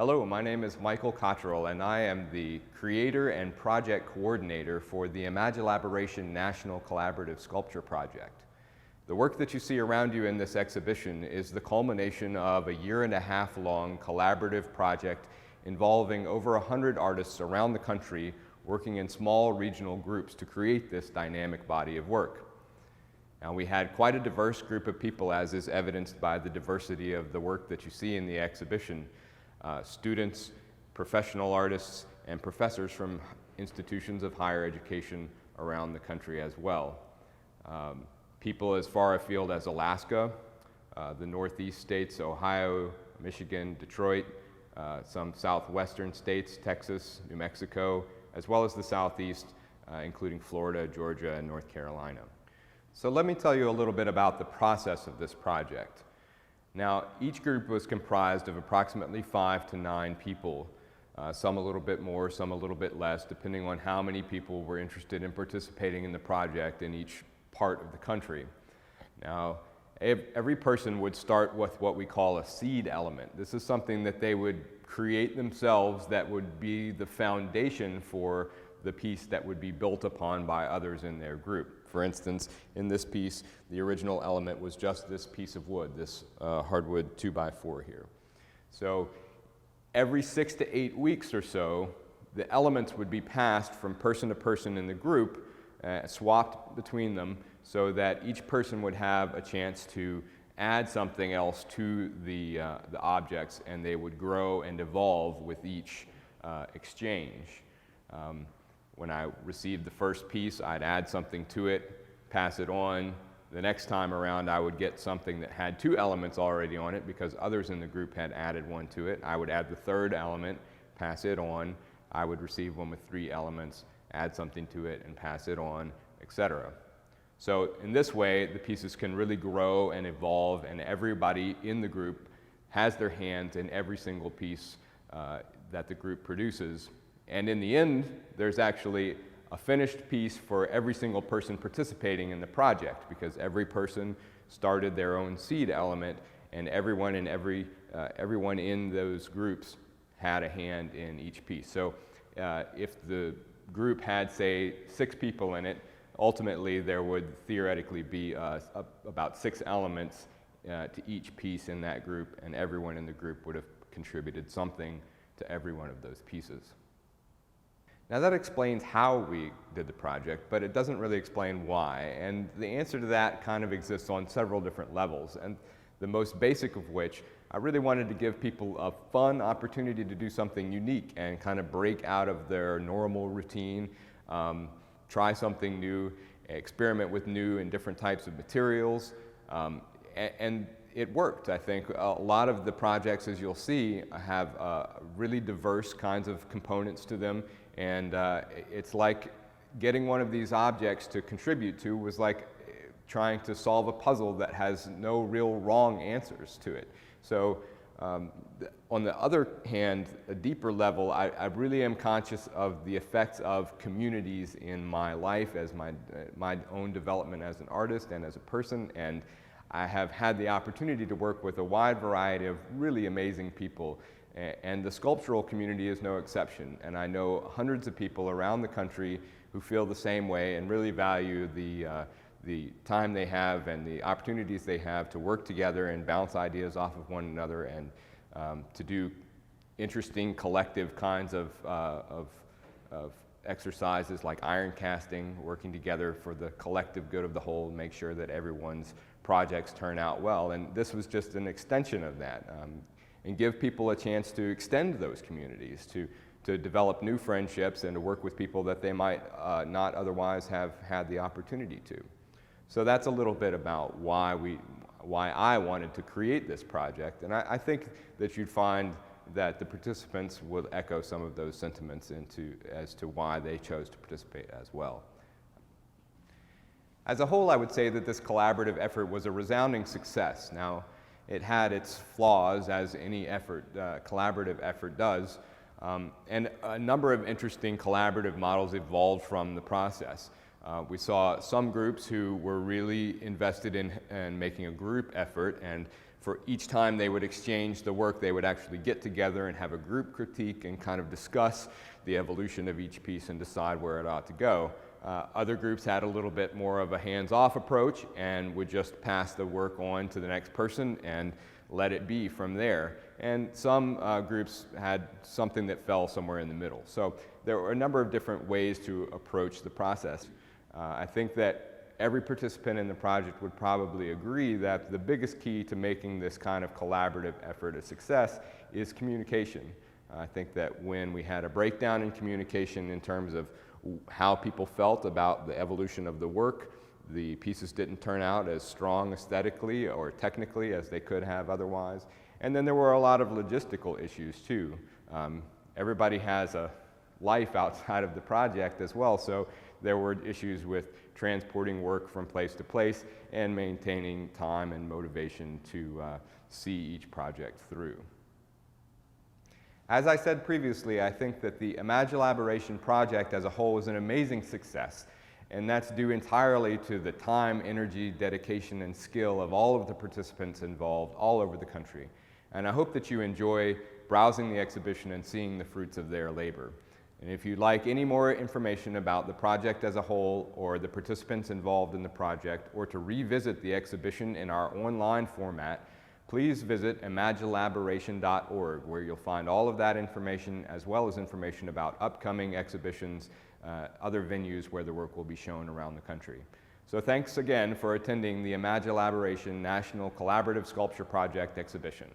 Hello, my name is Michael Cottrell, and I am the creator and project coordinator for the Imagillaboration National Collaborative Sculpture Project. The work that you see around you in this exhibition is the culmination of a year-and-a-half-long collaborative project involving over 100 artists around the country working in small regional groups to create this dynamic body of work. Now, we had quite a diverse group of people, as is evidenced by the diversity of the work that you see in the exhibition. Students, professional artists, and professors from institutions of higher education around the country as well. People as far afield as Alaska, the Northeast states, Ohio, Michigan, Detroit, some southwestern states, Texas, New Mexico, as well as the Southeast, including Florida, Georgia, and North Carolina. So let me tell you a little bit about the process of this project. Now, each group was comprised of approximately 5 to 9 people, some a little bit more, some a little bit less, depending on how many people were interested in participating in the project in each part of the country. Now, every person would start with what we call a seed element. This is something that they would create themselves that would be the foundation for the piece that would be built upon by others in their group. For instance, in this piece, the original element was just this piece of wood, this hardwood 2x4 here. So every 6 to 8 weeks or so, the elements would be passed from person to person in the group, swapped between them, so that each person would have a chance to add something else to the objects, and they would grow and evolve with each exchange. When I received the first piece, I'd add something to it, pass it on. The next time around, I would get something that had 2 elements already on it because others in the group had added one to it. I would add the third element, pass it on. I would receive one with 3 elements, add something to it, and pass it on, etc. So in this way, the pieces can really grow and evolve, and everybody in the group has their hands in every single piece that the group produces. And in the end, there's actually a finished piece for every single person participating in the project, because every person started their own seed element, and everyone in those groups had a hand in each piece. So if the group had, say, 6 people in it, ultimately there would theoretically be about 6 elements to each piece in that group, and everyone in the group would have contributed something to every one of those pieces. Now that explains how we did the project, but it doesn't really explain why, and the answer to that kind of exists on several different levels, and the most basic of which, I really wanted to give people a fun opportunity to do something unique and kind of break out of their normal routine, try something new, experiment with new and different types of materials, and it worked. I think a lot of the projects, as you'll see, have really diverse kinds of components to them. And it's like getting one of these objects to contribute to was like trying to solve a puzzle that has no real wrong answers to it. So on the other hand, a deeper level, I really am conscious of the effects of communities in my life as my own development as an artist and as a person. And I have had the opportunity to work with a wide variety of really amazing people. And the sculptural community is no exception, and I know hundreds of people around the country who feel the same way and really value the time they have and the opportunities they have to work together and bounce ideas off of one another, and to do interesting collective kinds of exercises like iron casting, working together for the collective good of the whole, make sure that everyone's projects turn out well. And this was just an extension of that. And give people a chance to extend those communities, to develop new friendships and to work with people that they might not otherwise have had the opportunity to. So that's a little bit about why I wanted to create this project, and I think that you'd find that the participants will echo some of those sentiments as to why they chose to participate as well. As a whole, I would say that this collaborative effort was a resounding success. Now, it had its flaws, as any effort, collaborative effort does, and a number of interesting collaborative models evolved from the process. We saw some groups who were really invested in making a group effort and For each time they would exchange the work, they would actually get together and have a group critique and kind of discuss the evolution of each piece and decide where it ought to go. Other groups had a little bit more of a hands-off approach and would just pass the work on to the next person and let it be from there. And some groups had something that fell somewhere in the middle. So there were a number of different ways to approach the process. I think that every participant in the project would probably agree that the biggest key to making this kind of collaborative effort a success is communication. I think that when we had a breakdown in communication in terms of how people felt about the evolution of the work, the pieces didn't turn out as strong aesthetically or technically as they could have otherwise. And then there were a lot of logistical issues too. Everybody has a life outside of the project as well, so there were issues with transporting work from place to place and maintaining time and motivation to see each project through. As I said previously, I think that the Imagillaboration project as a whole is an amazing success, and that's due entirely to the time, energy, dedication, and skill of all of the participants involved all over the country. And I hope that you enjoy browsing the exhibition and seeing the fruits of their labor. And if you'd like any more information about the project as a whole or the participants involved in the project, or to revisit the exhibition in our online format, please visit Imagillaboration.org, where you'll find all of that information as well as information about upcoming exhibitions, other venues where the work will be shown around the country. So thanks again for attending the Imagillaboration National Collaborative Sculpture Project exhibition.